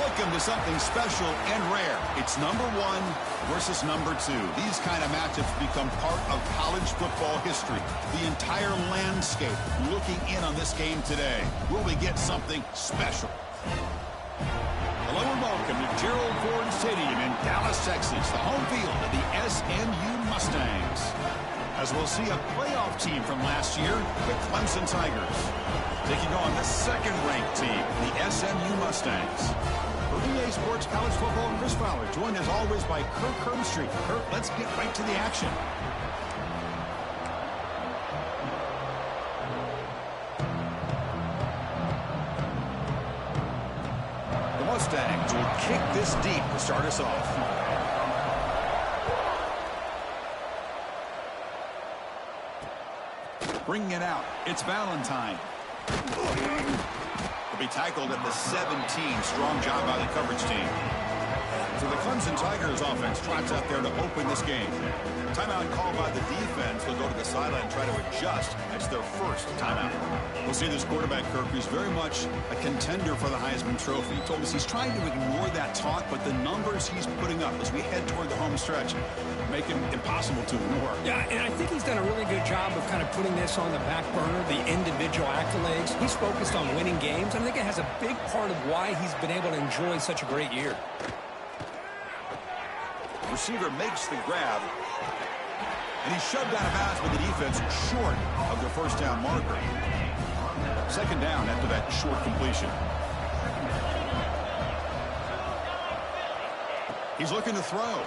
Welcome to something special and rare. It's number 1 versus number 2. These kind of matchups become part of college football history. The entire landscape looking in on this game today. Will we get something special? Hello and welcome to Gerald Ford Stadium in Dallas, Texas, the home field of the SMU Mustangs. As we'll see a playoff team from last year, the Clemson Tigers, taking on the second-ranked team, the SMU Mustangs. For EA Sports College Football, Chris Fowler, joined as always by Kirk Herbstreit. Kirk, let's get right to the action. The Mustangs will kick this deep to start us off. Bringing it out, it's Valentine. Will be tackled at the 17. Strong job by the coverage team. So the Clemson Tigers offense trots out there to open this game. Timeout called by the defense. They'll go to the sideline and try to adjust. That's their first timeout. We'll see this quarterback, Kirk, who's very much a contender for the Heisman Trophy. He told us he's trying to ignore that talk, but the numbers he's putting up as we head toward the home stretch make him impossible to ignore. Yeah, and I think he's done a really good job of kind of putting this on the back burner, the individual accolades. He's focused on winning games, and I think it has a big part of why he's been able to enjoy such a great year. Receiver makes the grab, and he's shoved out of bounds with the defense short of the first down marker. Second down after that short completion. He's looking to throw.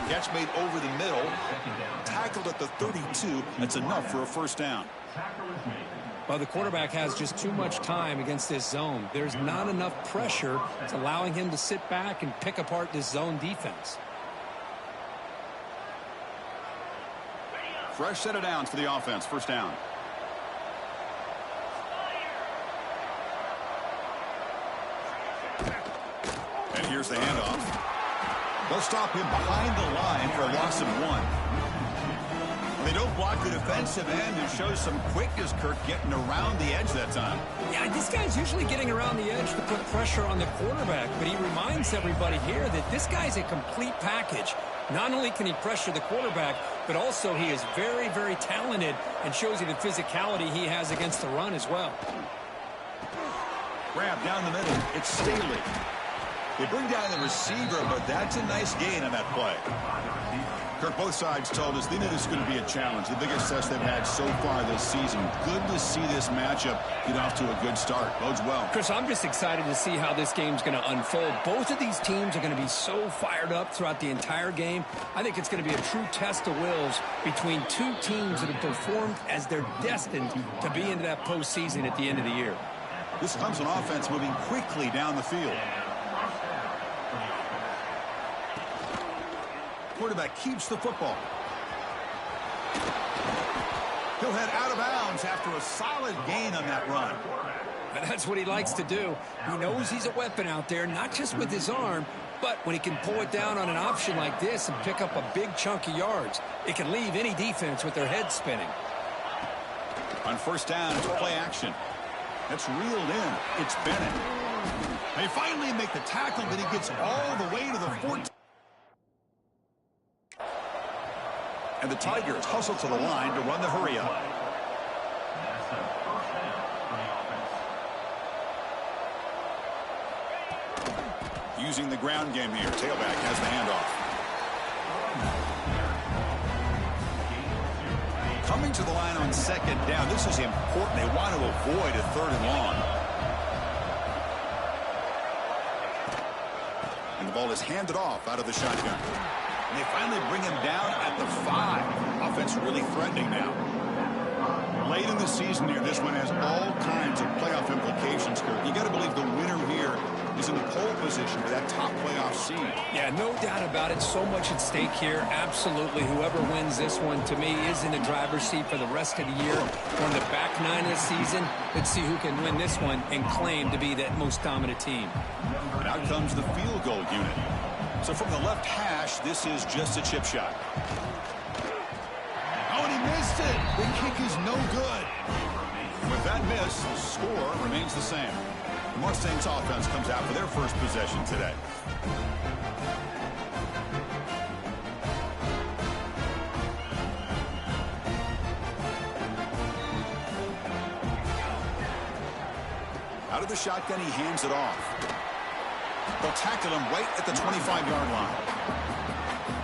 Catch made over the middle. Tackled at the 32. That's enough for a first down. Well, the quarterback has just too much time against this zone. There's not enough pressure. It's allowing him to sit back and pick apart this zone defense. Fresh set of downs for the offense. First down. And here's the handoff. They'll stop him behind the line for a loss of 1. They don't block the defensive end and shows some quickness, Kirk, getting around the edge that time. Yeah, this guy's usually getting around the edge to put pressure on the quarterback, but he reminds everybody here that this guy's a complete package. Not only can he pressure the quarterback, but also he is very, very talented and shows you the physicality he has against the run as well. Grab down the middle. It's Staley. They bring down the receiver, but that's a nice gain on that play. Kirk, both sides told us they knew this was going to be a challenge, the biggest test they've had so far this season. Good to see this matchup get off to a good start. Bodes well. Chris, I'm just excited to see how this game's going to unfold. Both of these teams are going to be so fired up throughout the entire game. I think it's going to be a true test of wills between two teams that have performed as they're destined to be into that postseason at the end of the year. This Clemson offense moving quickly down the field. Quarterback keeps the football. He'll head out of bounds after a solid gain on that run. That's what he likes to do. He knows he's a weapon out there, not just with his arm, but when he can pull it down on an option like this and pick up a big chunk of yards, it can leave any defense with their head spinning. On first down, it's play action. That's reeled in. It's Bennett. They finally make the tackle, but he gets all the way to the 14. And the Tigers hustle to the line to run the hurry up. Using the ground game here. Tailback has the handoff. Coming to the line on second down. This is important. They want to avoid a 3rd and long. And the ball is handed off out of the shotgun. And they finally bring him down at the 5. Offense really threatening now. Late in the season here, this one has all kinds of playoff implications, Kirk. You got to believe the winner here is in the pole position for that top playoff seed. Yeah, no doubt about it. So much at stake here. Absolutely. Whoever wins this one, to me, is in the driver's seat for the rest of the year. On the back 9 of the season, let's see who can win this one and claim to be that most dominant team. And out comes the field goal unit. So from the left hash, this is just a chip shot. Oh, and he missed it. The kick is no good. With that miss, the score remains the same. The Mustangs offense comes out for their first possession today. Out of the shotgun, he hands it off. They'll tackle him right at the 25-yard line.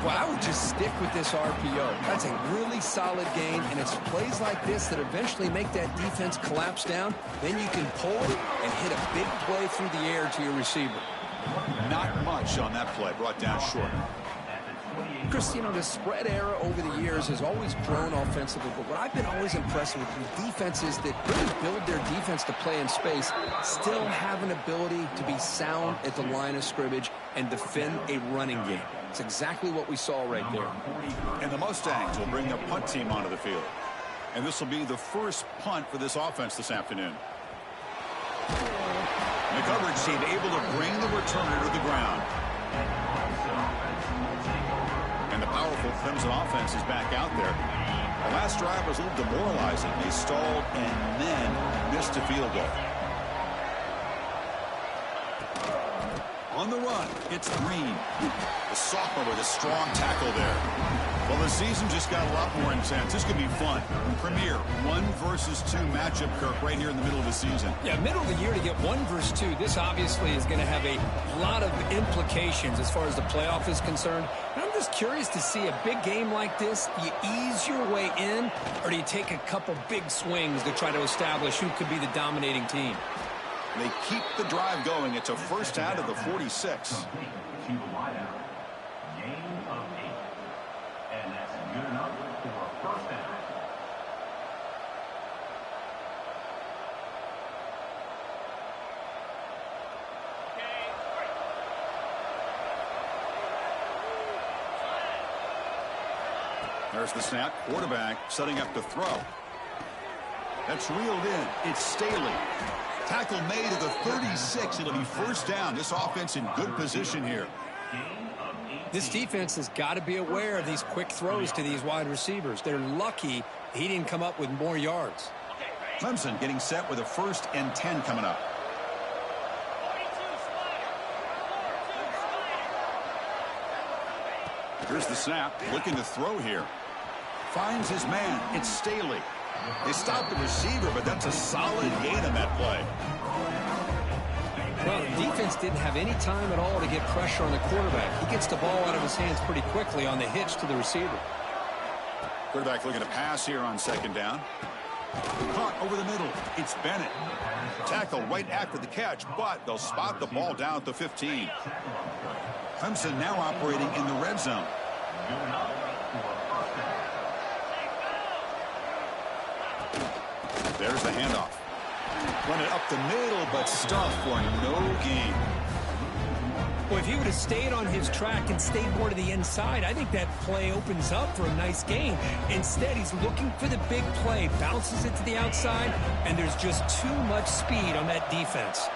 Well, I would just stick with this RPO. That's a really solid gain, and it's plays like this that eventually make that defense collapse down. Then you can pull it and hit a big play through the air to your receiver. Not much on that play, brought down short. Chris, you know, the spread era over the years has always grown offensively, but what I've been always impressed with defenses that really build their defense to play in space still have an ability to be sound at the line of scrimmage and defend a running game. It's exactly what we saw right there. And the Mustangs will bring their punt team onto the field. And this will be the first punt for this offense this afternoon. The coverage team able to bring the returner to the ground. And the powerful Clemson offense is back out there. The last drive was a little demoralizing. They stalled and then missed a field goal. On the run, it's Green. The sophomore with a strong tackle there. Well, the season just got a lot more intense. This could be fun. Premier 1 versus 2 matchup, Kirk, right here in the middle of the season. Yeah, middle of the year to get 1 versus 2. This obviously is going to have a lot of implications as far as the playoff is concerned. And I'm just curious to see a big game like this. Do you ease your way in, or do you take a couple big swings to try to establish who could be the dominating team? They keep the drive going. It's a first out of the 46. There's the snap. Quarterback setting up to throw. That's reeled in. It's Staley. Tackle made at the 36. It'll be first down. This offense in good position here. This defense has got to be aware of these quick throws to these wide receivers. They're lucky he didn't come up with more yards. Clemson getting set with a 1st and 10 coming up. Here's the snap. Looking to throw here. Finds his man. It's Staley. They stopped the receiver, but that's a solid gain on that play. Well, the defense didn't have any time at all to get pressure on the quarterback. He gets the ball out of his hands pretty quickly on the hitch to the receiver. Quarterback looking to pass here on 2nd down. Caught over the middle. It's Bennett. Tackle right after the catch, but they'll spot the ball down at the 15. Clemson now operating in the red zone. There's the handoff. Run it up the middle, but stuffed for no gain. Well, if he would have stayed on his track and stayed more to the inside, I think that play opens up for a nice gain. Instead, he's looking for the big play, bounces it to the outside, and there's just too much speed on that defense.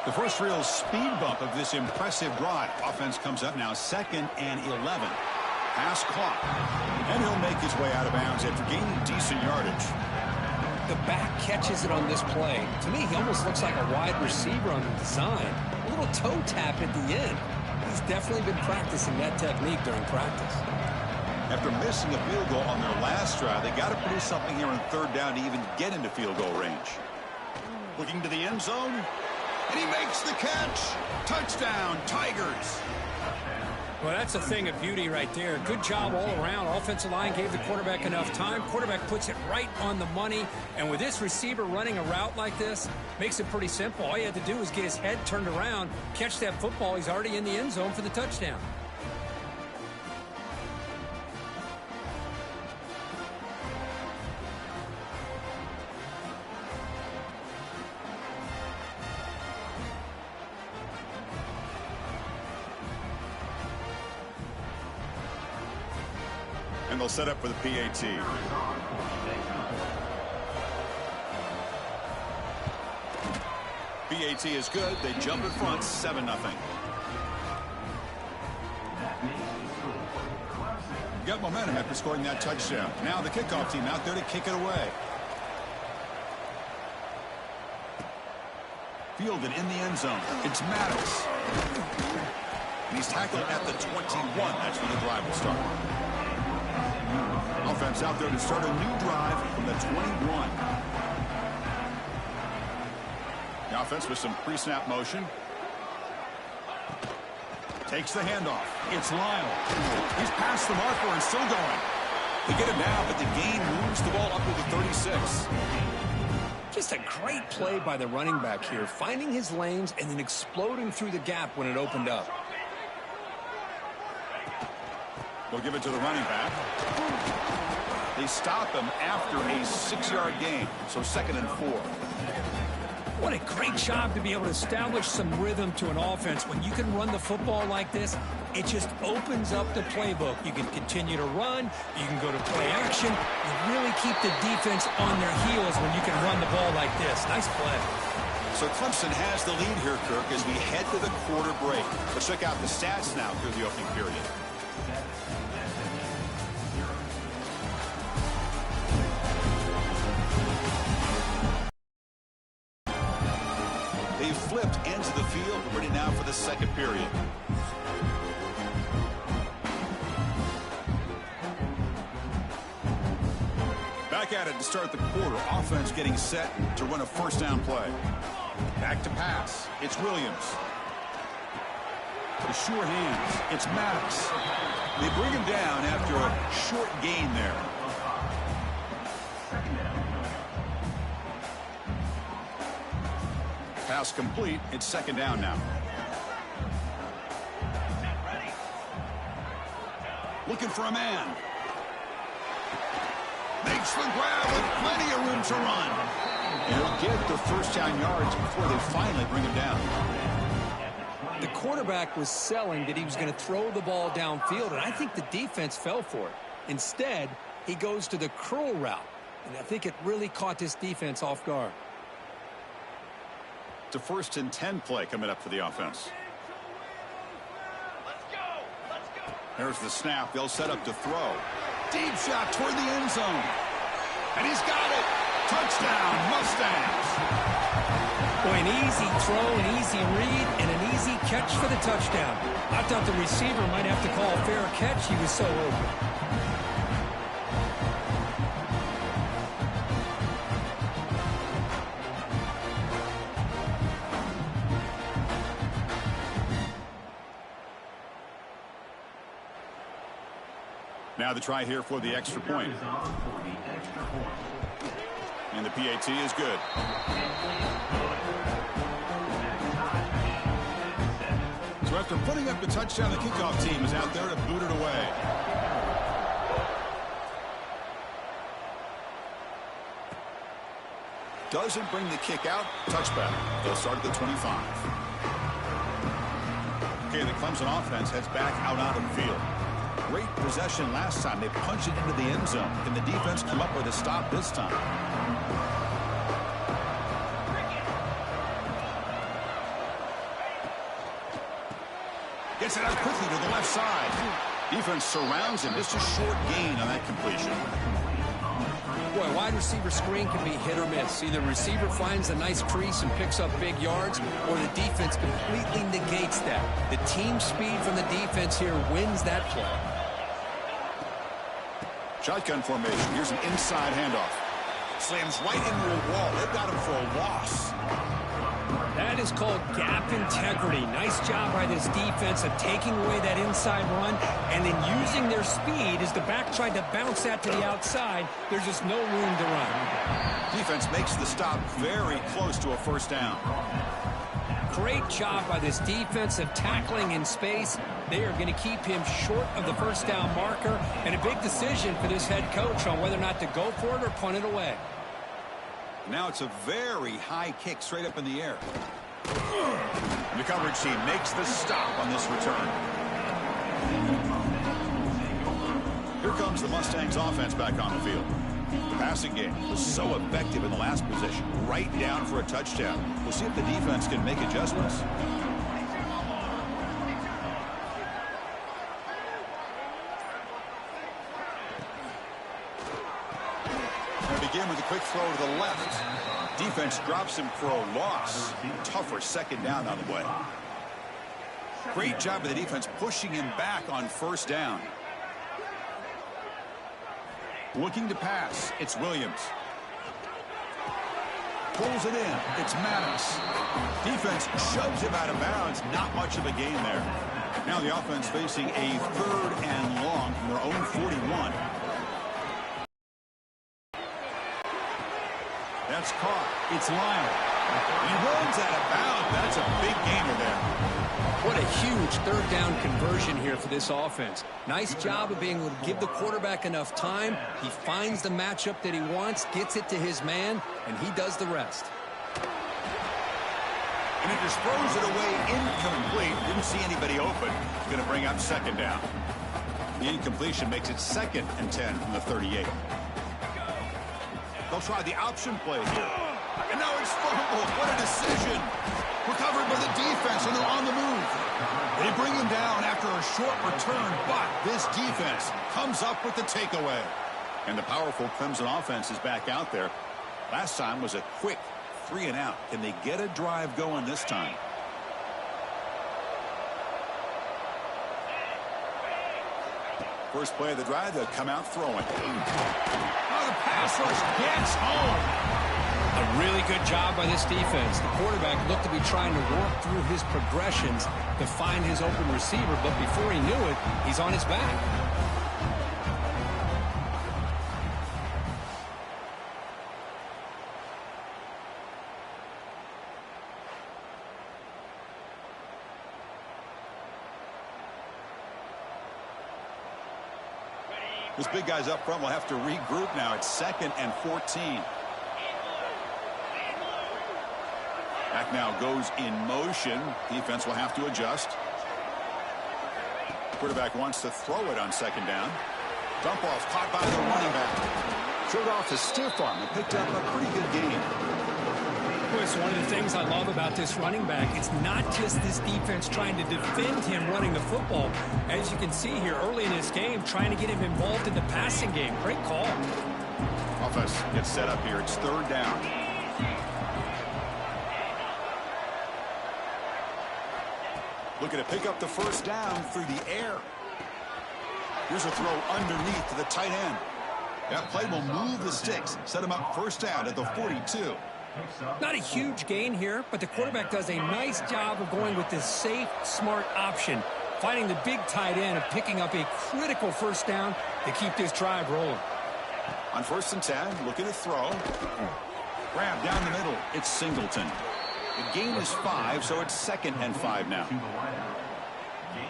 The first real speed bump of this impressive drive. Offense comes up now 2nd and 11. Pass clock. And he'll make his way out of bounds after gaining decent yardage. The back catches it on this play. To me, he almost looks like a wide receiver on the design. A little toe tap at the end. He's definitely been practicing that technique during practice. After missing a field goal on their last drive, they got to produce something here on 3rd down to even get into field goal range. Looking to the end zone. And he makes the catch. Touchdown, Tigers. Well, that's a thing of beauty right there. Good job all around. Offensive line gave the quarterback enough time. Quarterback puts it right on the money. And with this receiver running a route like this, makes it pretty simple. All you had to do was get his head turned around, catch that football. He's already in the end zone for the touchdown. And they'll set up for the PAT. PAT is good. They jump in front, 7-0. Got momentum after scoring that touchdown. Now the kickoff team out there to kick it away. fielded in the end zone. It's Maddox. And he's tackled at the 21. That's where the drive will start. Offense out there to start a new drive from the 21. The offense with some pre-snap motion. Takes the handoff. It's Lyle. He's past the marker and still going. They get him now, but the gain moves the ball up to the 36. Just a great play by the running back here, finding his lanes and then exploding through the gap when it opened up. They'll give it to the running back. They stop him after a 6-yard gain, so 2nd and 4. What a great job to be able to establish some rhythm to an offense. When you can run the football like this, it just opens up the playbook. You can continue to run. You can go to play action. You really keep the defense on their heels when you can run the ball like this. Nice play. So Clemson has the lead here, Kirk, as we head to the quarter break. Let's check out the stats now through the opening period. They've flipped ends of the field, ready now for the second period. Back at it to start the quarter. Offense getting set to run a first down play. Back to pass. It's Williams. The sure hands. It's Maddox. They bring him down after a short gain there. Pass complete. It's second down now. Looking for a man. Makes the grab with plenty of room to run. And he'll get the first down yards before they finally bring him down. The quarterback was selling that he was going to throw the ball downfield, and I think the defense fell for it. Instead, he goes to the curl route, and I think it really caught this defense off guard. It's a 1st and 10 play coming up for the offense. There's the snap. They'll set up to throw. Deep shot toward the end zone. And he's got it. Touchdown, Mustangs. Boy, an easy throw, an easy read, and an easy catch for the touchdown. I thought the receiver might have to call a fair catch. He was so open. Now the try here for the extra point. And the PAT is good. So after putting up the touchdown, the kickoff team is out there to boot it away. Doesn't bring the kick out. Touchback. They'll start at the 25. Okay, the Clemson offense heads back out onto the field. Great possession last time. They punched it into the end zone. Can the defense come up with a stop this time? Gets it out quickly to the left side. Defense surrounds him. Just a short gain on that completion. Boy, wide receiver screen can be hit or miss. Either the receiver finds a nice crease and picks up big yards, or the defense completely negates that. The team speed from the defense here wins that play. Shotgun formation. Here's an inside handoff. Slams right into a wall. They've got him for a loss. That is called gap integrity. Nice job by this defense of taking away that inside run and then using their speed as the back tried to bounce that to the outside. There's just no room to run. Defense makes the stop very close to a first down. Great job by this defense of tackling in space. They are going to keep him short of the first down marker, and a big decision for this head coach on whether or not to go for it or punt it away. Now it's a very high kick straight up in the air. And the coverage team makes the stop on this return. Here comes the Mustangs offense back on the field. The passing game was so effective in the last possession, right down for a touchdown. We'll see if the defense can make adjustments. Begin with a quick throw to the left. Defense drops him for a loss. Tougher second down on the way. Great job of the defense pushing him back on first down. Looking to pass. It's Williams. Pulls it in. It's Maddox. Defense shoves him out of bounds. Not much of a gain there. Now the offense facing a 3rd and long from their own 41. That's caught. It's Lyon. He runs out of bounds. That's a big gainer there. What a huge 3rd down conversion here for this offense. Nice job of being able to give the quarterback enough time. He finds the matchup that he wants, gets it to his man, and he does the rest. And he just throws it away incomplete. Didn't see anybody open. He's going to bring up 2nd down. The incompletion makes it 2nd and 10 from the 38. They'll try the option play here. And now it's fumbled. What a decision. Recovered by the defense, and they're on the move. They bring him down after a short return, but this defense comes up with the takeaway. And the powerful Clemson offense is back out there. Last time was a quick 3 and out. Can they get a drive going this time? First play of the drive, they'll come out throwing. Oh, the pass rush gets home. A really good job by this defense. The quarterback looked to be trying to work through his progressions to find his open receiver, but before he knew it, he's on his back. This big guy's up front will have to regroup now. It's 2nd and 14. Back now goes in motion. Defense will have to adjust. Quarterback wants to throw it on 2nd down. Dump off caught by the running back. Showed off the stiff arm and picked up a pretty good gain. It's one of the things I love about this running back. It's not just this defense trying to defend him running the football. As you can see here early in this game, trying to get him involved in the passing game. Great call. Offense gets set up here. It's 3rd down. Looking to pick up the first down through the air. Here's a throw underneath to the tight end. That play will move the sticks. Set him up first down at the 42. Not a huge gain here, but the quarterback does a nice job of going with this safe, smart option, finding the big tight end and picking up a critical first down to keep this drive rolling. On 1st and 10, looking to throw. Grab down the middle. It's Singleton. The gain is 5, so it's 2nd and 5 now.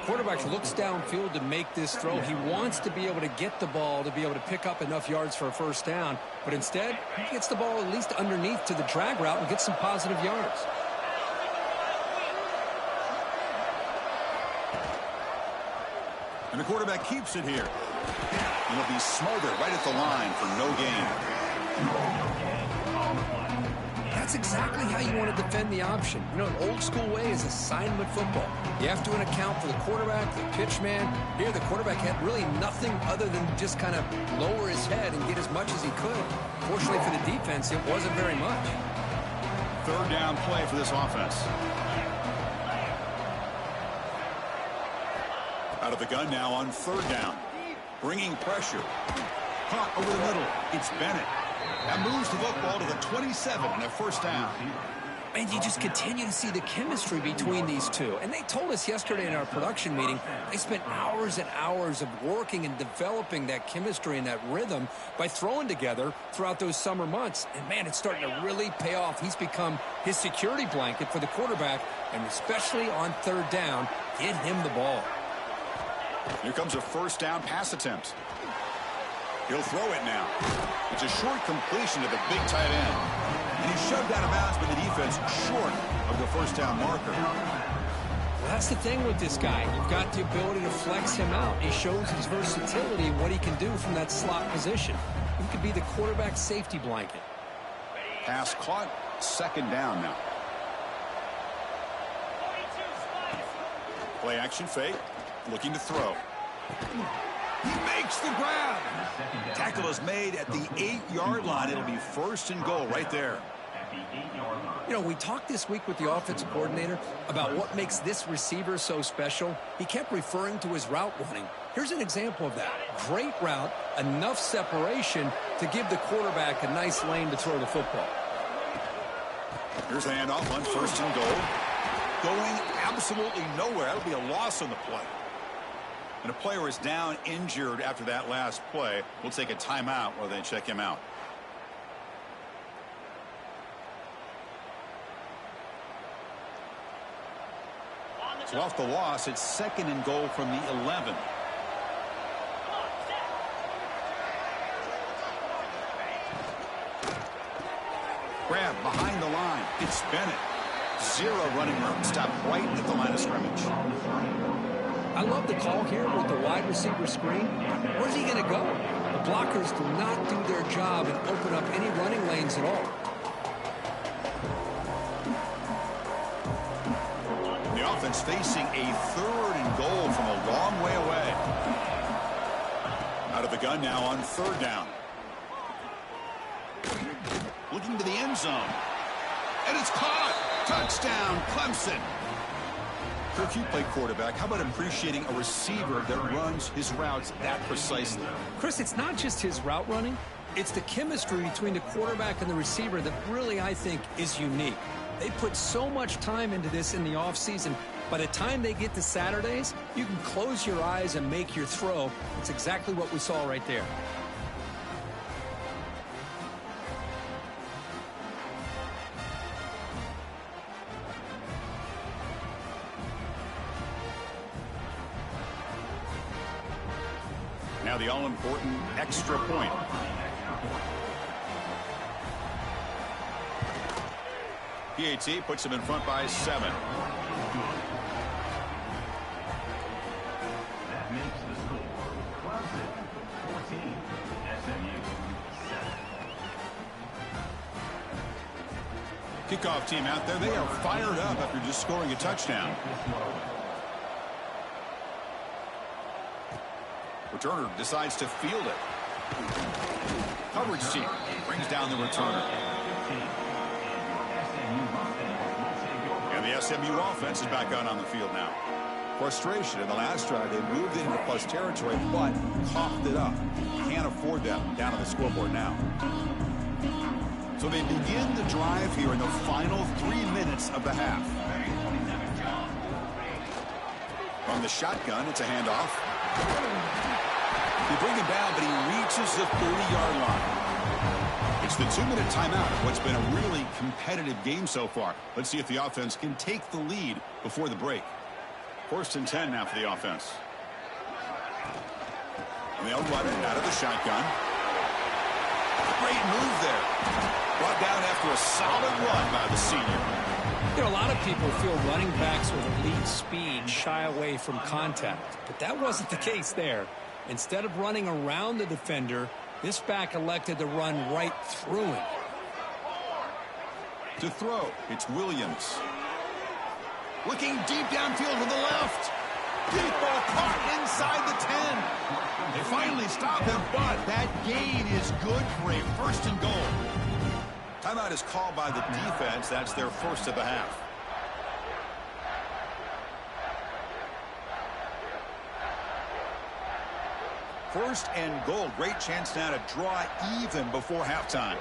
Quarterback looks downfield to make this throw. He wants to be able to get the ball to be able to pick up enough yards for a first down, but instead, he gets the ball at least underneath to the drag route and gets some positive yards. And the quarterback keeps it here. And he'll be smothered right at the line for no gain. That's exactly how you want to defend the option. You know, an old school way is assignment football. You have to account for the quarterback, the pitch man. Here, the quarterback had really nothing other than just kind of lower his head and get as much as he could. Fortunately for the defense, it wasn't very much. 3rd down play for this offense. Out of the gun now on 3rd down. Bringing pressure. Caught over the middle. It's Bennett. That moves the football to the 27 and a first down. And you just continue to see the chemistry between these two. And they told us yesterday in our production meeting, they spent hours and hours of working and developing that chemistry and that rhythm by throwing together throughout those summer months. And, man, it's starting to really pay off. He's become his security blanket for the quarterback, and especially on 3rd down, get him the ball. Here comes a first down pass attempt. He'll throw it now. It's a short completion to the big tight end. And he's shoved out of bounds by the defense short of the first down marker. Well, that's the thing with this guy. You've got the ability to flex him out. He shows his versatility and what he can do from that slot position. He could be the quarterback safety blanket. Pass caught. 2nd down now. Play action fake. Looking to throw. He makes the grab. Tackle is made at the 8-yard line. It'll be 1st and goal right there. You know, we talked this week with the offensive coordinator about what makes this receiver so special. He kept referring to his route running. Here's an example of that. Great route, enough separation to give the quarterback a nice lane to throw the football. Here's a handoff on 1st and goal. Going absolutely nowhere. That'll be a loss on the play. And a player is down injured after that last play. We'll take a timeout while they check him out. So off the loss, it's 2nd and goal from the 11. Grab behind the line. It's Bennett. 0 running room. Stop right at the line of scrimmage. I love the call here with the wide receiver screen. Where's he going to go? The blockers do not do their job and open up any running lanes at all. The offense facing a 3rd and goal from a long way away. Out of the gun now on 3rd down. Looking to the end zone. And it's caught. Touchdown, Clemson. If you play quarterback, how about appreciating a receiver that runs his routes that precisely? Chris, it's not just his route running. It's the chemistry between the quarterback and the receiver that really, I think, is unique. They put so much time into this in the offseason. By the time they get to Saturdays, you can close your eyes and make your throw. It's exactly what we saw right there. Now the all-important extra point. PAT puts him in front by 7. That makes the score. Clemson 14, SMU 7. Kickoff team out there. They are fired up after just scoring a touchdown. Returner decides to field it. Coverage team brings down the returner. And the SMU offense is back out on the field now. Frustration in the last drive. They moved into plus territory, but coughed it up. Can't afford that down on the scoreboard now. So they begin the drive here in the final 3 minutes of the half. From the shotgun, it's a handoff. They bring him down, but he reaches the 30-yard line. It's the 2-minute timeout of what's been a really competitive game so far. Let's see if the offense can take the lead before the break. 1st and 10 now for the offense. And they'll run it out of the shotgun. Great move there. Brought down after a solid run by the senior. You know, a lot of people feel running backs with elite speed shy away from contact, but that wasn't the case there. Instead of running around the defender, this back elected to run right through him. To throw, it's Williams. Looking deep downfield to the left. Deep ball caught inside the 10. They finally stop him, but that gain is good for a 1st and goal. Timeout is called by the defense. That's their first of the half. First and goal. Great chance now to draw even before halftime.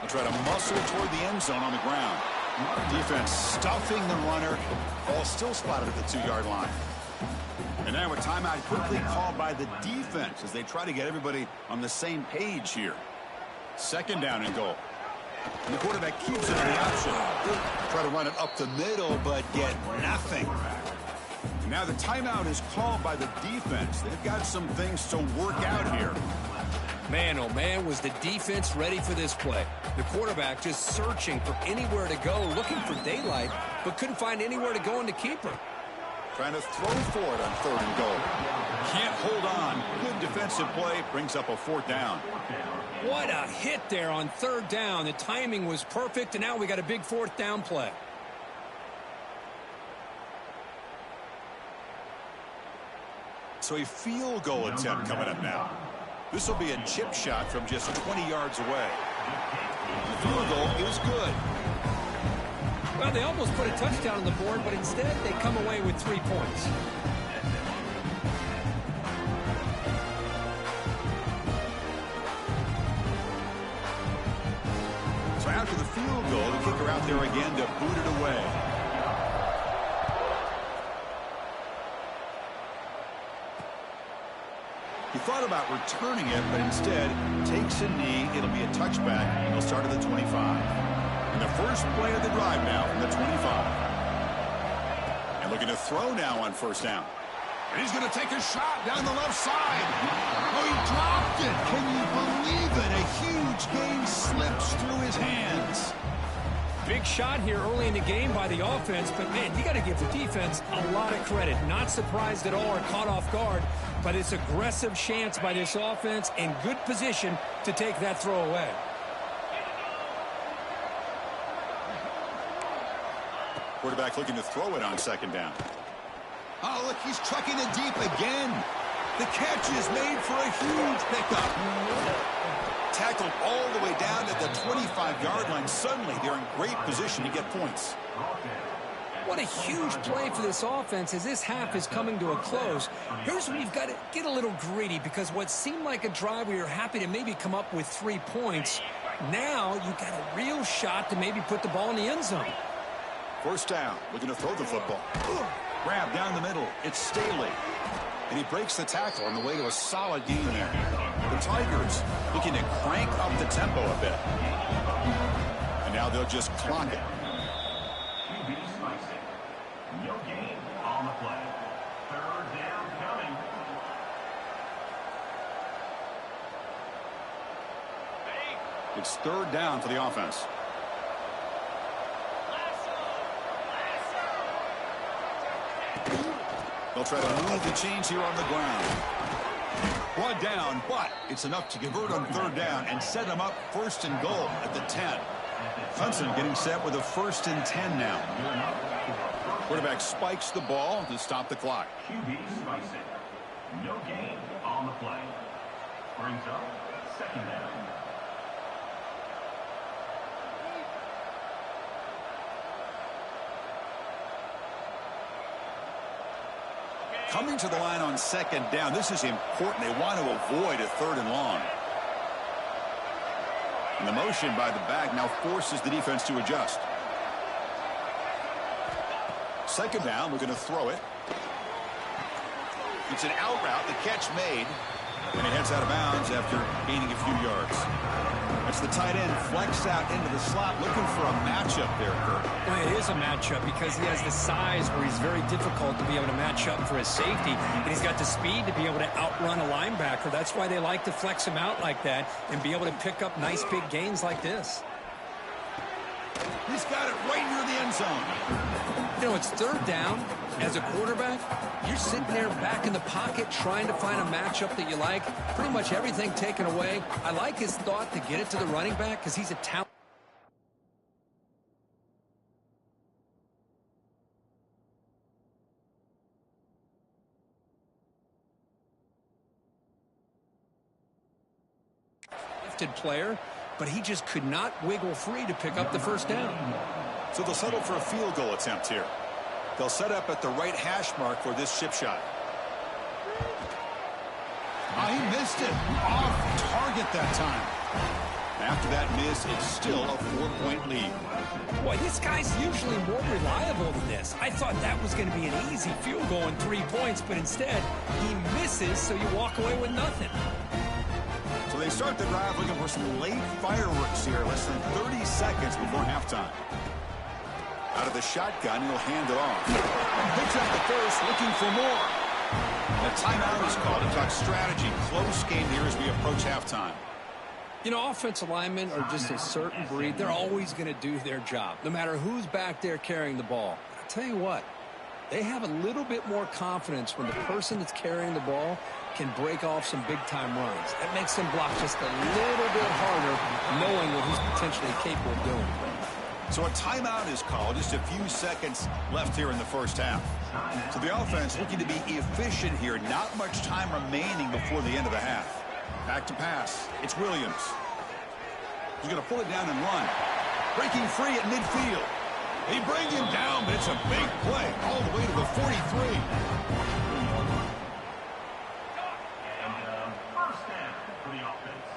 They'll try to muscle toward the end zone on the ground. Defense stuffing the runner. Ball still spotted at the 2-yard line. And now a timeout quickly called by the defense as they try to get everybody on the same page here. 2nd down and goal. And the quarterback keeps it in the option. Try to run it up the middle, but get nothing. Now the timeout is called by the defense. They've got some things to work out here. Man, oh man, was the defense ready for this play. The quarterback just searching for anywhere to go, looking for daylight, but couldn't find anywhere to go in the keeper. Trying to throw for it on 3rd and goal. Can't hold on. Good defensive play. Brings up a 4th down. What a hit there on 3rd down. The timing was perfect, and now we got a big 4th down play. So a field goal attempt coming up now. This will be a chip shot from just 20 yards away. The field goal is good. Well, they almost put a touchdown on the board, but instead they come away with 3 points. So after the field goal, the kicker out there again to boot it away. He thought about returning it, but instead takes a knee. It'll be a touchback, and he'll start at the 25. And the first play of the drive now from the 25. And looking to throw now on first down. And he's going to take a shot down the left side. Oh, he dropped it. Can you believe it? A huge gain slips through his hands. Big shot here early in the game by the offense, but, man, you got to give the defense a lot of credit. Not surprised at all or caught off guard, but it's aggressive chance by this offense in good position to take that throw away. Quarterback looking to throw it on second down. Oh, look, he's trucking it deep again. The catch is made for a huge pickup. Tackled all the way down to the 25-yard line. Suddenly, they're in great position to get points. What a huge play for this offense as this half is coming to a close. Here's where you've got to get a little greedy, because what seemed like a drive where you're happy to maybe come up with 3 points, now you've got a real shot to maybe put the ball in the end zone. First down, looking to throw the football. Grab down the middle. It's Staley. And he breaks the tackle on the way to a solid gain there. The Tigers looking to crank up the tempo a bit. And now they'll just clock it. No gain on the play. Third down coming. It's third down for the offense. They'll try to move the chains here on the ground. One down, but it's enough to convert on third down and set them up first and goal at the 10. Clemson getting set with a 1st and 10 now. Quarterback spikes the ball to stop the clock. QB spikes it. No gain on the play. Brings up second down. Coming to the line on second down. This is important. They want to avoid a 3rd and long. And the motion by the back now forces the defense to adjust. Second down, we're going to throw it. It's an out route, the catch made, and he heads out of bounds after gaining a few yards. That's the tight end flex out into the slot, looking for a matchup there, Kurt. Well, it is a matchup because he has the size where he's very difficult to be able to match up for his safety, and he's got the speed to be able to outrun a linebacker. That's why they like to flex him out like that and be able to pick up nice big gains like this. He's got it right near the end zone. You know, it's third down. As a quarterback, you're sitting there back in the pocket trying to find a matchup that you like. Pretty much everything taken away. I like his thought to get it to the running back because he's a talent. Gifted player, but he just could not wiggle free to pick up the first down. So they'll settle for a field goal attempt here. They'll set up at the right hash mark for this chip shot. Oh, he missed it. Off target that time. After that miss, it's still a 4-point lead. Boy, this guy's usually more reliable than this. I thought that was going to be an easy field goal in 3 points, but instead, he misses, so you walk away with nothing. So they start the drive looking for some late fireworks here, less than 30 seconds before halftime. Out of the shotgun, he'll hand it off. Picks up the first, looking for more. A timeout is called to talk strategy. Close game here as we approach halftime. You know, offensive linemen are just a certain breed. They're always going to do their job, no matter who's back there carrying the ball. I'll tell you what, they have a little bit more confidence when the person that's carrying the ball can break off some big-time runs. That makes them block just a little bit harder, knowing what he's potentially capable of doing. So a timeout is called. Just a few seconds left here in the first half. So the offense looking to be efficient here. Not much time remaining before the end of the half. Back to pass. It's Williams. He's going to pull it down and run. Breaking free at midfield. They bring him down, but it's a big play all the way to the 43. First down for the offense.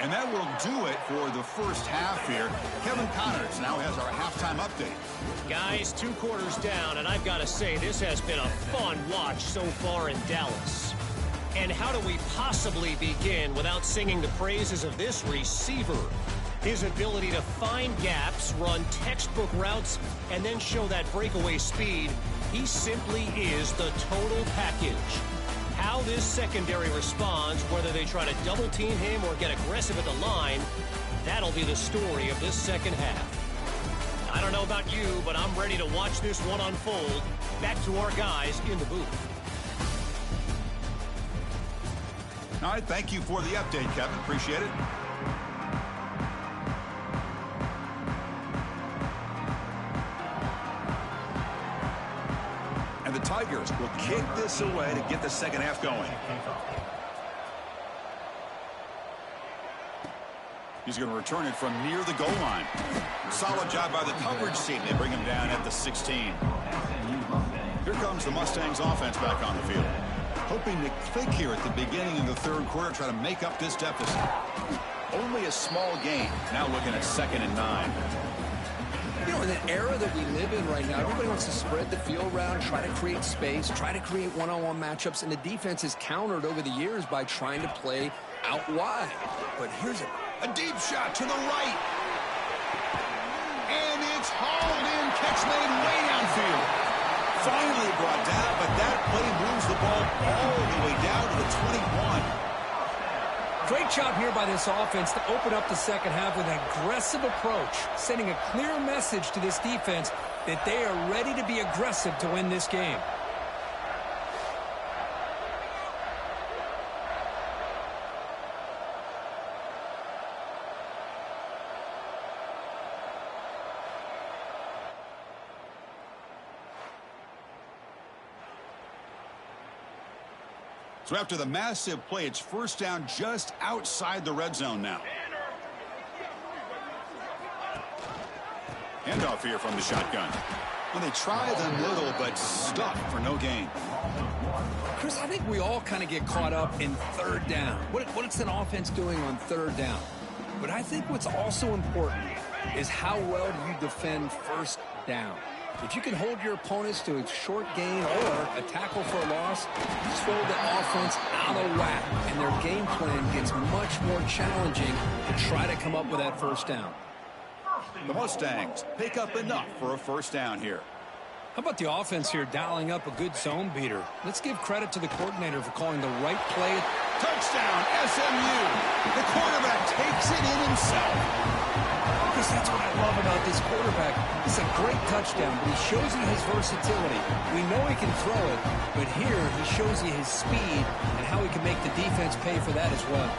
And that will do it for the first half here. Kevin Connors now has our halftime update. Guys, 2 quarters down, and I've got to say, this has been a fun watch so far in Dallas. And how do we possibly begin without singing the praises of this receiver? His ability to find gaps, run textbook routes, and then show that breakaway speed. He simply is the total package. How this secondary responds, whether they try to double team him or get aggressive at the line, that'll be the story of this second half. I don't know about you, but I'm ready to watch this one unfold. Back to our guys in the booth. All right, thank you for the update, Kevin. Appreciate it. And the Tigers will kick this away to get the second half going. He's going to return it from near the goal line. Solid job by the coverage team. They bring him down at the 16. Here comes the Mustangs offense back on the field. Hoping to click here at the beginning of the third quarter, try to make up this deficit. Only a small gain. Now looking at 2nd and 9. You know, in the era that we live in right now, everybody wants to spread the field around, try to create space, try to create one-on-one matchups, and the defense is countered over the years by trying to play out wide. But here's a deep shot to the right. And it's hauled in. Catch made way downfield. Finally brought down, but that play moves the ball all the way down to the 21. Great job here by this offense to open up the second half with an aggressive approach, sending a clear message to this defense that they are ready to be aggressive to win this game. So after the massive play, it's first down just outside the red zone now. Handoff here from the shotgun. Well, they try the middle, but stuffed for no gain. Chris, I think we all kind of get caught up in third down. What's an offense doing on third down? But I think what's also important is how well do you defend first down. If you can hold your opponents to a short gain or a tackle for a loss, you throw the offense out of whack, and their game plan gets much more challenging to try to come up with that first down. The Mustangs pick up enough for a first down here. How about the offense here dialing up a good zone beater? Let's give credit to the coordinator for calling the right play. Touchdown, SMU. The quarterback takes it in himself. Because that's what I love about this quarterback. It's a great touchdown, but he shows you his versatility. We know he can throw it, but here he shows you his speed and how he can make the defense pay for that as well.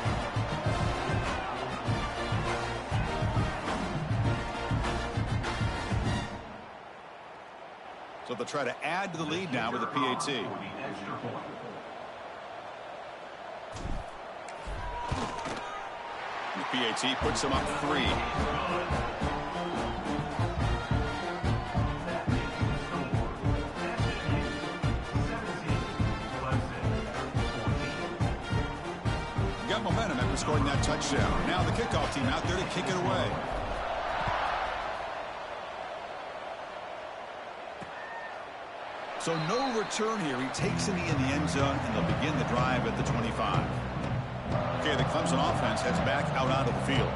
So they'll try to add to the lead now with a PAT. The PAT puts them up 3. Got momentum after scoring that touchdown. Now the kickoff team out there to kick it away. So no return here. He takes it in the end zone, and they'll begin the drive at the 25. Okay, the Clemson offense heads back out onto the field.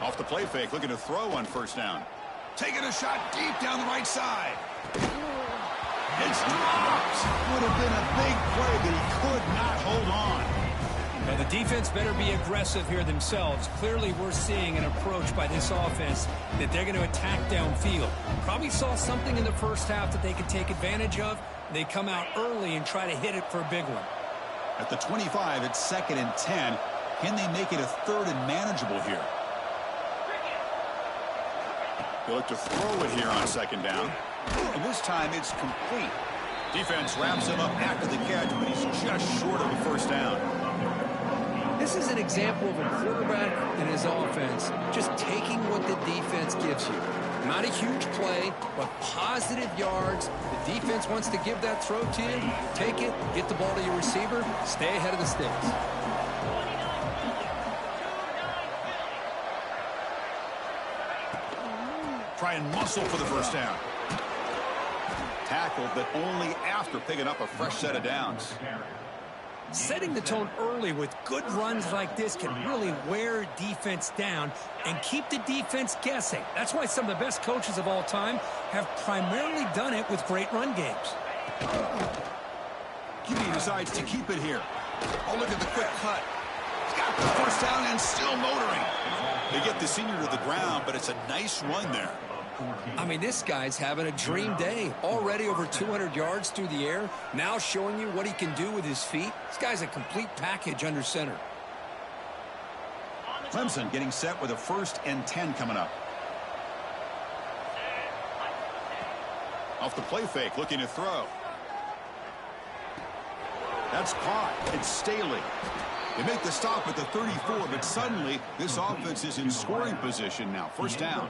Off the play fake, looking to throw on first down. Taking a shot deep down the right side. It's dropped. Would have been a big play, but he could not hold on. Now the defense better be aggressive here themselves. Clearly we're seeing an approach by this offense that they're going to attack downfield. Probably saw something in the first half that they could take advantage of. They come out early and try to hit it for a big one. At the 25, it's 2nd and 10. Can they make it a 3rd and manageable here? They look to throw it here on second down. And this time it's complete. Defense wraps him up after the catch, but he's just short of a first down. This is an example of a quarterback and his offense just taking what the defense gives you. Not a huge play, but positive yards. The defense wants to give that throw to you. Take it, get the ball to your receiver, stay ahead of the sticks. Try and muscle for the first down. Tackled, but only after picking up a fresh set of downs. Setting the tone early with good runs like this can really wear defense down and keep the defense guessing. That's why some of the best coaches of all time have primarily done it with great run games. QB decides to keep it here. Oh, look at the quick cut. He's got the first down and still motoring. They get the senior to the ground, but it's a nice run there. I mean, this guy's having a dream day. Already over 200 yards through the air. Now showing you what he can do with his feet. This guy's a complete package under center. Clemson getting set with a 1st and 10 coming up. Off the play fake, looking to throw. That's caught. It's Staley. They make the stop at the 34, but suddenly this offense is in scoring position now. First down.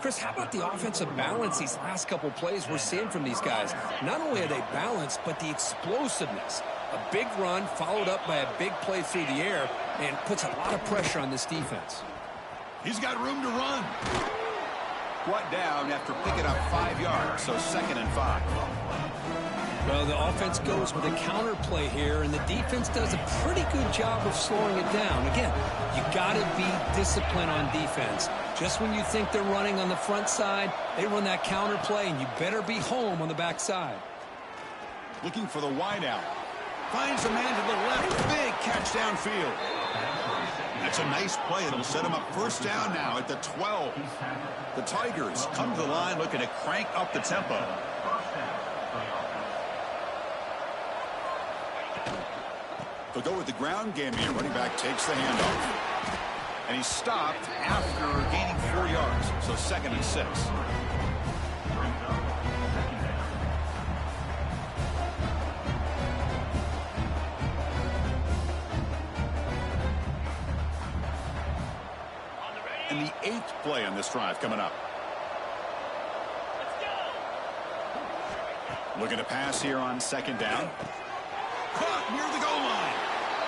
Chris, how about the offensive balance these last couple plays we're seeing from these guys? Not only are they balanced, but the explosiveness. A big run followed up by a big play through the air and puts a lot of pressure on this defense. He's got room to run. Brought down after picking up 5 yards, so 2nd and 5. Well, the offense goes with a counter play here, and the defense does a pretty good job of slowing it down. Again, you got to be disciplined on defense. Just when you think they're running on the front side, they run that counter play, and you better be home on the back side. Looking for the wideout. Finds a man to the left. Big catch downfield. That's a nice play. It'll set him up first down now at the 12. The Tigers come to the line looking to crank up the tempo. They'll go with the ground game here. Running back takes the handoff. And he's stopped after gaining 4 yards. So 2nd and 6. And the 8th play on this drive coming up. Looking to pass here on 2nd down. Caught near the goal line.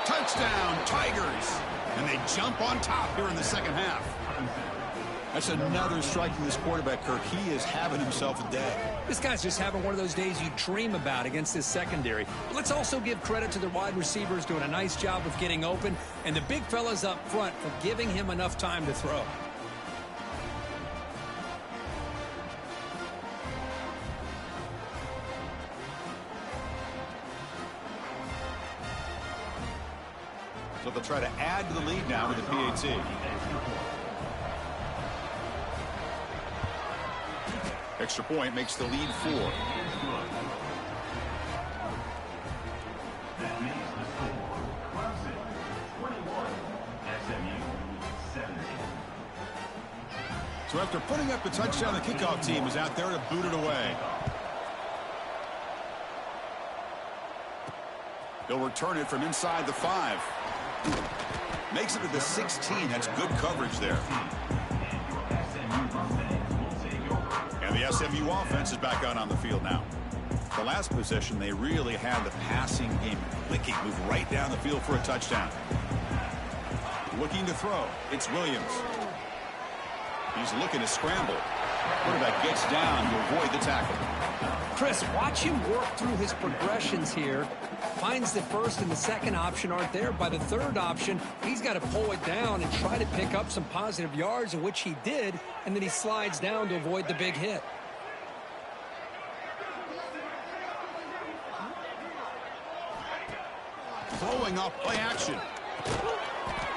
Touchdown, Tigers. And they jump on top here in the second half. That's another strike from this quarterback, Kirk. He is having himself a day. This guy's just having one of those days you dream about against this secondary. But let's also give credit to the wide receivers doing a nice job of getting open, and the big fellas up front for giving him enough time to throw. So they'll try to add to the lead now with the PAT. Extra point makes the lead 4. That makes the score Clemson 21, SMU 17. So after putting up the touchdown, the kickoff team is out there to boot it away. They'll return it from inside the 5. Makes it to the 16. That's good coverage there. And the SMU offense is back out on the field now. The last possession, they really had the passing game clicking. Move right down the field for a touchdown. Looking to throw. It's Williams. He's looking to scramble. Quarterback gets down to avoid the tackle. Chris, watch him work through his progressions here. Finds the first and the second option aren't there. By the third option, he's got to pull it down and try to pick up some positive yards, which he did, and then he slides down to avoid the big hit. Throwing off play action.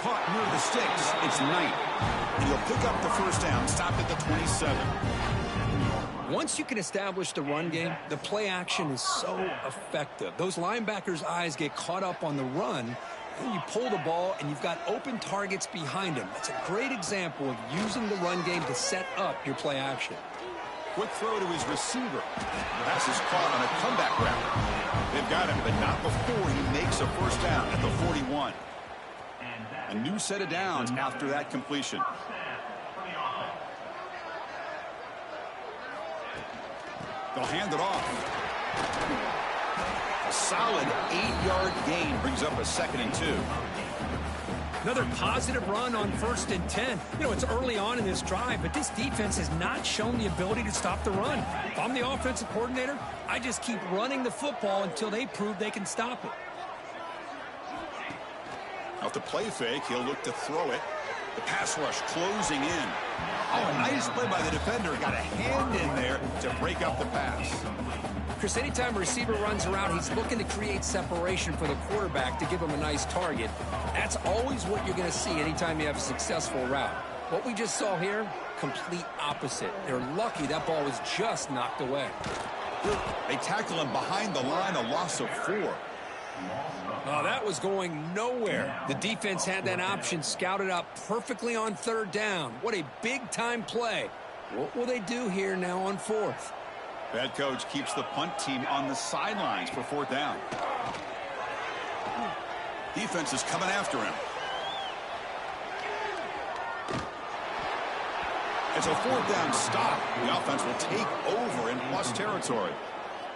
Caught near the sticks. It's Knight. And he'll pick up the first down. Stopped at the 27. Once you can establish the run game, the play action is so effective. Those linebackers' eyes get caught up on the run, When you pull the ball and you've got open targets behind him, that's a great example of using the run game to set up your play action. Quick throw to his receiver. Pass is caught on a comeback route. They've got him, but not before he makes a first down at the 41. A new set of downs after that completion. They'll hand it off. A solid 8-yard gain brings up a 2nd and 2. Another positive run on 1st and 10. You know, it's early on in this drive, but this defense has not shown the ability to stop the run. If I'm the offensive coordinator, I just keep running the football until they prove they can stop it. Off the play fake, he'll look to throw it. The pass rush closing in. Oh, a nice play by the defender. Got a hand in there to break up the pass. Chris, anytime a receiver runs around, he's looking to create separation for the quarterback to give him a nice target. That's always what you're going to see anytime you have a successful route. What we just saw here, complete opposite. They're lucky that ball was just knocked away. They tackle him behind the line, a loss of 4. Oh, that was going nowhere. The defense had that option scouted out perfectly on 3rd down. What a big-time play. What will they do here now on 4th? Head coach keeps the punt team on the sidelines for 4th down. Defense is coming after him. It's a 4th down stop. The offense will take over in plus territory.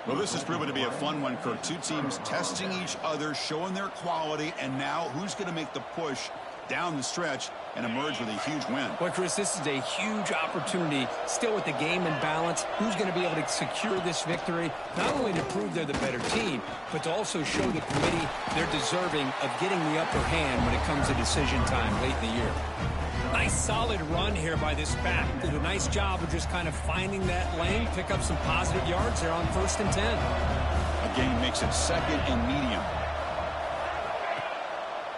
Well, this has proven to be a fun one, Kirk. Two teams testing each other, showing their quality, and now who's going to make the push down the stretch and emerge with a huge win? Well, Chris, this is a huge opportunity, still with the game in balance. Who's going to be able to secure this victory, not only to prove they're the better team, but to also show the committee they're deserving of getting the upper hand when it comes to decision time late in the year. Nice solid run here by this back. Did a nice job of just kind of finding that lane, pick up some positive yards there on 1st and 10. A gain makes it 2nd and medium.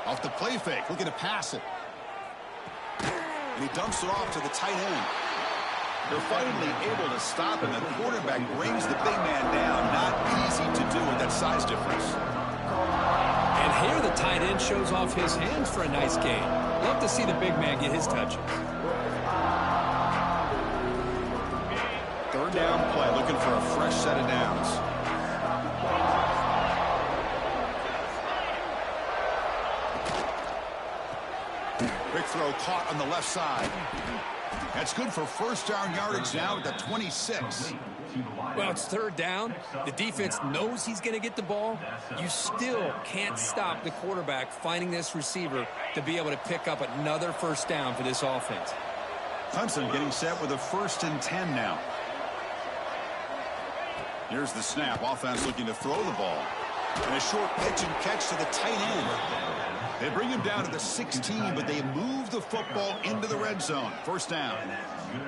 Off the play fake, looking to pass it. And he dumps it off to the tight end. They're finally able to stop him. The quarterback brings the big man down. Not easy to do with that size difference. And here the tight end shows off his hands for a nice gain. Love to see the big man get his touches. 3rd down play, looking for a fresh set of downs. Quick throw caught on the left side. That's good for 1st down yardage now at the 26. Well, it's 3rd down. The defense knows he's going to get the ball. You still can't stop the quarterback finding this receiver to be able to pick up another 1st down for this offense. Clemson getting set with a 1st and 10 now. Here's the snap. Offense looking to throw the ball. And a short pitch and catch to the tight end. They bring him down to the 16, but they move the football into the red zone. 1st down.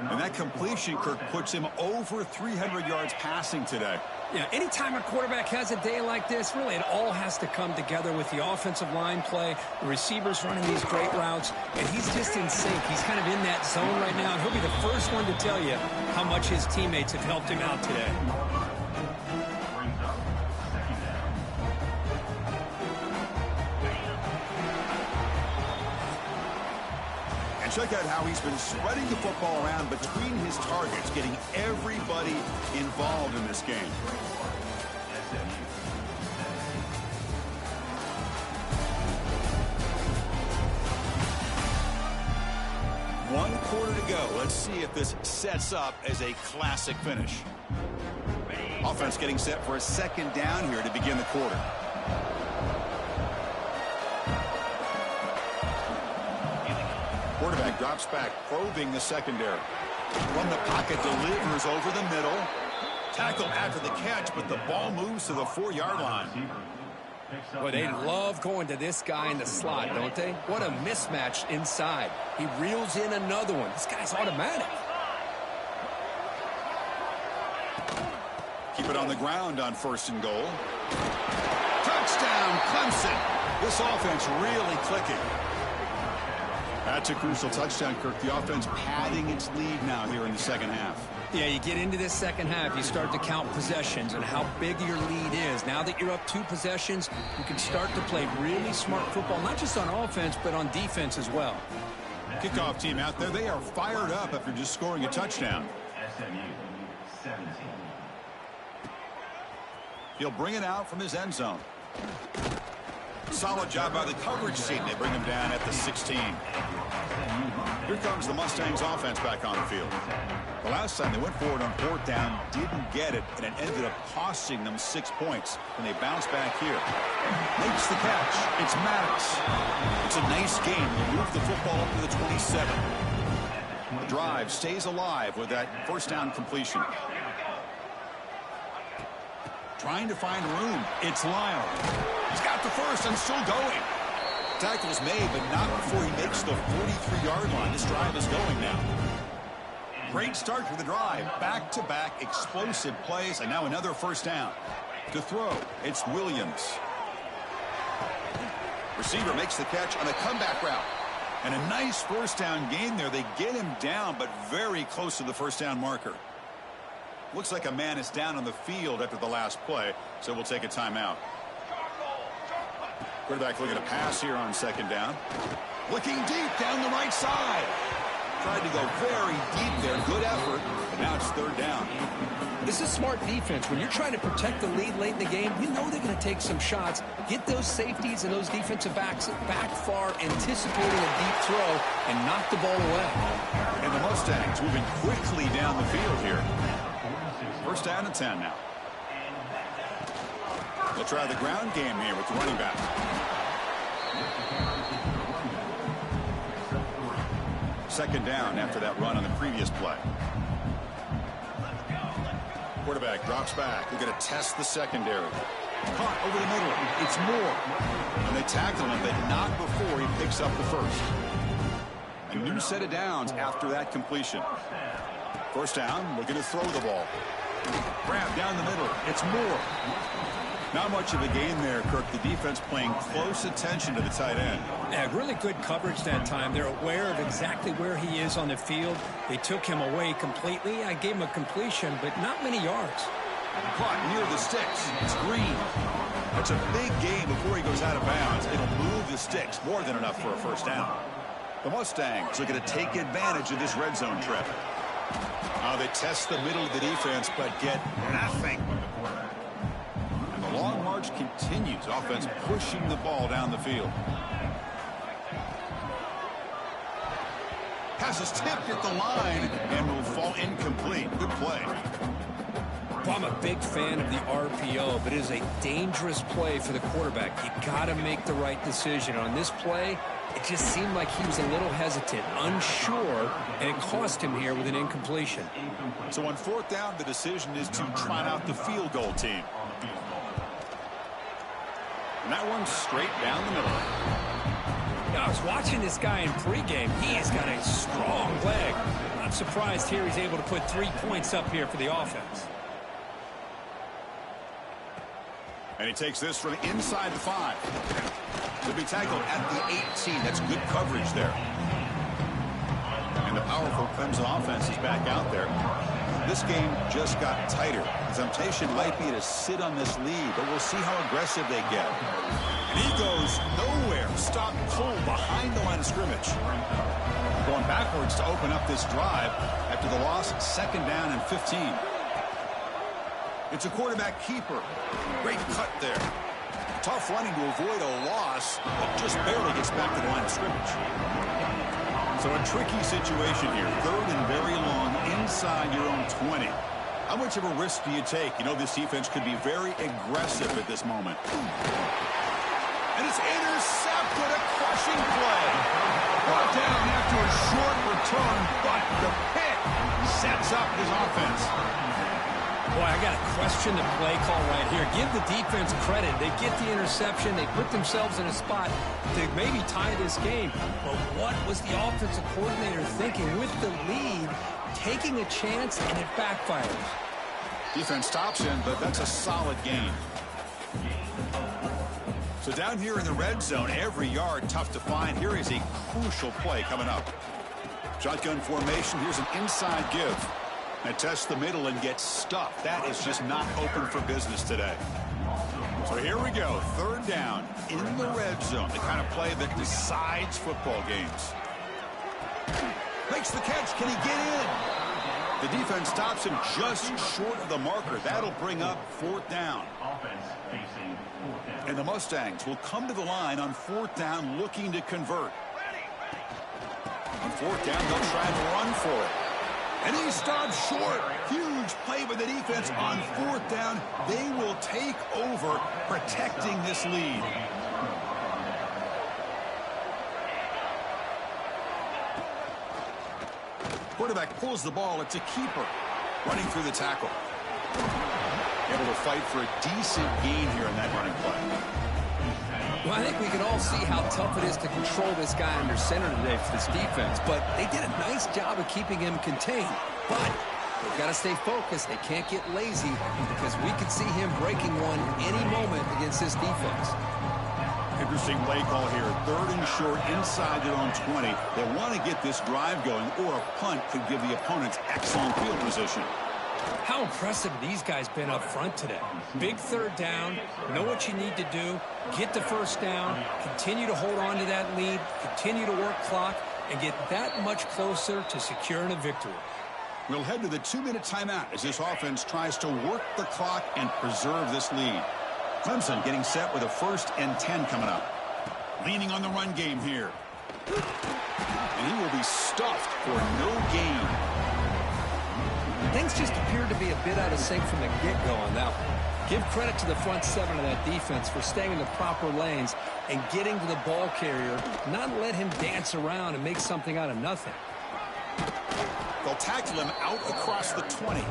And that completion, Kirk, puts him over 300 yards passing today. Yeah, anytime a quarterback has a day like this, really it all has to come together with the offensive line play, the receivers running these great routes, and he's just in sync. He's kind of in that zone right now, and he'll be the first one to tell you how much his teammates have helped him out today. Check out how he's been spreading the football around between his targets, getting everybody involved in this game. One quarter to go. Let's see if this sets up as a classic finish. Offense getting set for a 2nd down here to begin the quarter. Quarterback drops back, probing the secondary. From the pocket, delivers over the middle. Tackle after the catch, but the ball moves to the 4-yard line. Boy, they love going to this guy in the slot, don't they? What a mismatch inside. He reels in another one. This guy's automatic. Keep it on the ground on 1st and goal. Touchdown, Clemson. This offense really clicking. That's a crucial touchdown, Kirk. The offense padding its lead now here in the second half. Yeah, you get into this second half, you start to count possessions and how big your lead is. Now that you're up 2 possessions, you can start to play really smart football, not just on offense, but on defense as well. Kickoff team out there, they are fired up after just scoring a touchdown. SMU 17. He'll bring it out from his end zone. Solid job by the coverage team. They bring him down at the 16. Here comes the Mustangs offense back on the field. The last time they went forward on 4th down, didn't get it, and it ended up costing them 6 points. And they bounce back here. Makes the catch. It's Maddox. It's a nice game. They move the football up to the 27. The drive stays alive with that first down completion. Trying to find room. It's Lyle. He's got the first and still going. Tackle's made, but not before he makes the 43-yard line. This drive is going now. Great start for the drive. Back-to-back explosive plays, and now another first down. To throw, it's Williams. Receiver makes the catch on a comeback route. And a nice first down gain there. They get him down, but very close to the first down marker. Looks like a man is down on the field after the last play, so we'll take a timeout. Quarterback looking to pass here on second down. Looking deep down the right side. Tried to go very deep there. Good effort, but now it's third down. This is smart defense. When you're trying to protect the lead late in the game, you know they're going to take some shots, get those safeties and those defensive backs back far, anticipating a deep throw, and knock the ball away. And the Mustangs moving quickly down the field here. First down and 10 now. They'll try the ground game here with the running back. Second down after that run on the previous play. Quarterback drops back. They're going to test the secondary. Caught over the middle. It's Moore. And they tackle him, but not before he picks up the first. A new set of downs after that completion. First down, looking to throw the ball. Grab down the middle. It's Moore. Not much of a gain there, Kirk. The defense paying close attention to the tight end. Yeah, really good coverage that time. They're aware of exactly where he is on the field. They took him away completely. I gave him a completion, but not many yards. Caught near the sticks. It's Green. That's a big gain before he goes out of bounds. It'll move the sticks. More than enough for a first down. The Mustangs are going to take advantage of this red zone trip. They test the middle of the defense, but get nothing. And the long march continues. Offense pushing the ball down the field. Pass is tipped at the line and will fall incomplete. Good play. Well, I'm a big fan of the RPO, but it is a dangerous play for the quarterback. You got to make the right decision. On this play, it just seemed like he was a little hesitant, unsure, and it cost him here with an incompletion. So on fourth down, the decision is to trot out the field goal team. And that one's straight down the middle. I was watching this guy in pregame. He has got a strong leg. Not surprised here he's able to put 3 points up here for the offense. And he takes this from inside the 5. To be tackled at the 18. That's good coverage there. And the powerful Clemson offense is back out there. This game just got tighter. The temptation might be to sit on this lead, but we'll see how aggressive they get. And he goes nowhere. Stop cold behind the line of scrimmage. Going backwards to open up this drive after the loss. Second down and 15. It's a quarterback keeper. Great cut there. Tough running to avoid a loss, but just barely gets back to the line of scrimmage. So a tricky situation here. Third and very long inside your own 20. How much of a risk do you take? You know this defense could be very aggressive at this moment. And it's intercepted. A crushing play. Brought down after a short return, but the pick sets up his offense. Boy, I got to question the play call right here. Give the defense credit. They get the interception. They put themselves in a spot to maybe tie this game. But what was the offensive coordinator thinking with the lead, taking a chance, and it backfires? Defense stops him, but that's a solid gain. So down here in the red zone, every yard tough to find. Here is a crucial play coming up. Shotgun formation. Here's an inside give. And test the middle and get stuffed. That is just not open for business today. So here we go. Third down in the red zone. The kind of play that decides football games. Makes the catch. Can he get in? The defense stops him just short of the marker. That'll bring up fourth down. And the Mustangs will come to the line on fourth down looking to convert. On fourth down, they'll try and run for it. And he stops short. Huge play by the defense on fourth down. They will take over protecting this lead. Quarterback pulls the ball. It's a keeper running through the tackle. Able to fight for a decent gain here in that running play. Well, I think we can all see how tough it is to control this guy under center today for this defense, but they did a nice job of keeping him contained. But they've got to stay focused. They can't get lazy because we could see him breaking one any moment against this defense. Interesting play call here. Third and short inside their own 20. They want to get this drive going, or a punt could give the opponents excellent field position. How impressive these guys been up front today. Big third down, know what you need to do, get the first down, continue to hold on to that lead, continue to work clock, and get that much closer to securing a victory. We'll head to the 2-minute timeout as this offense tries to work the clock and preserve this lead. Clemson getting set with a 1st and 10 coming up. Leaning on the run game here. And he will be stuffed for no gain. Things just appeared to be a bit out of sync from the get-go on that one. Give credit to the front seven of that defense for staying in the proper lanes and getting to the ball carrier, not let him dance around and make something out of nothing. They'll tackle him out across the 20.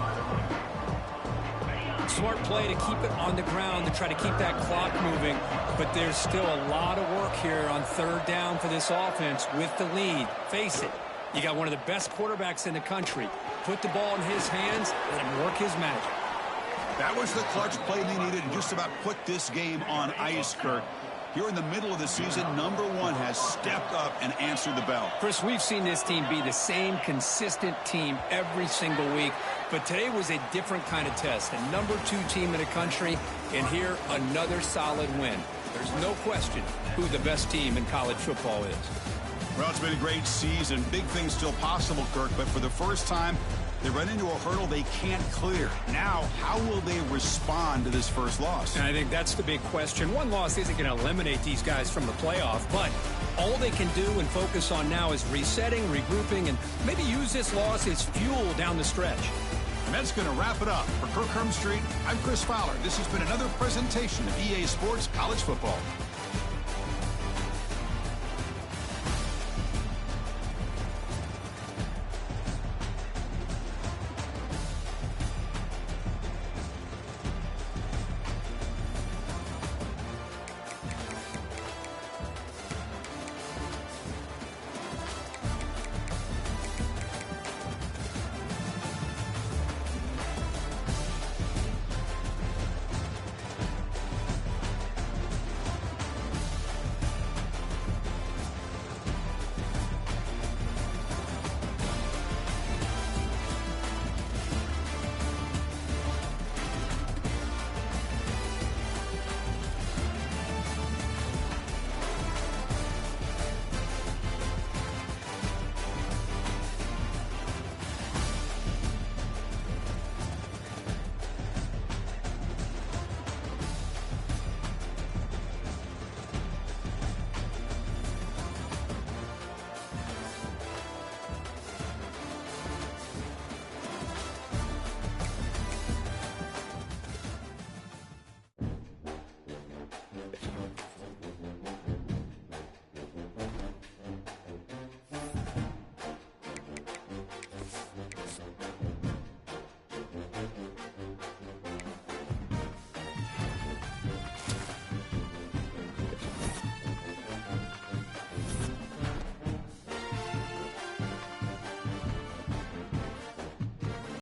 Smart play to keep it on the ground to try to keep that clock moving, but there's still a lot of work here on third down for this offense with the lead. Face it, you got one of the best quarterbacks in the country. Put the ball in his hands, let him work his magic. That was the clutch play they needed to just about put this game on ice, Kurt. Here in the middle of the season, number 1 has stepped up and answered the bell. Chris, we've seen this team be the same consistent team every single week, but today was a different kind of test. A number 2 team in the country, and here another solid win. There's no question who the best team in college football is. Well, it's been a great season. Big things still possible, Kirk, but for the first time, they run into a hurdle they can't clear. Now, how will they respond to this first loss? And I think that's the big question. One loss isn't going to eliminate these guys from the playoff, but all they can do and focus on now is resetting, regrouping, and maybe use this loss as fuel down the stretch. And that's going to wrap it up. For Kirk Hermstreet, I'm Chris Fowler. This has been another presentation of EA Sports College Football.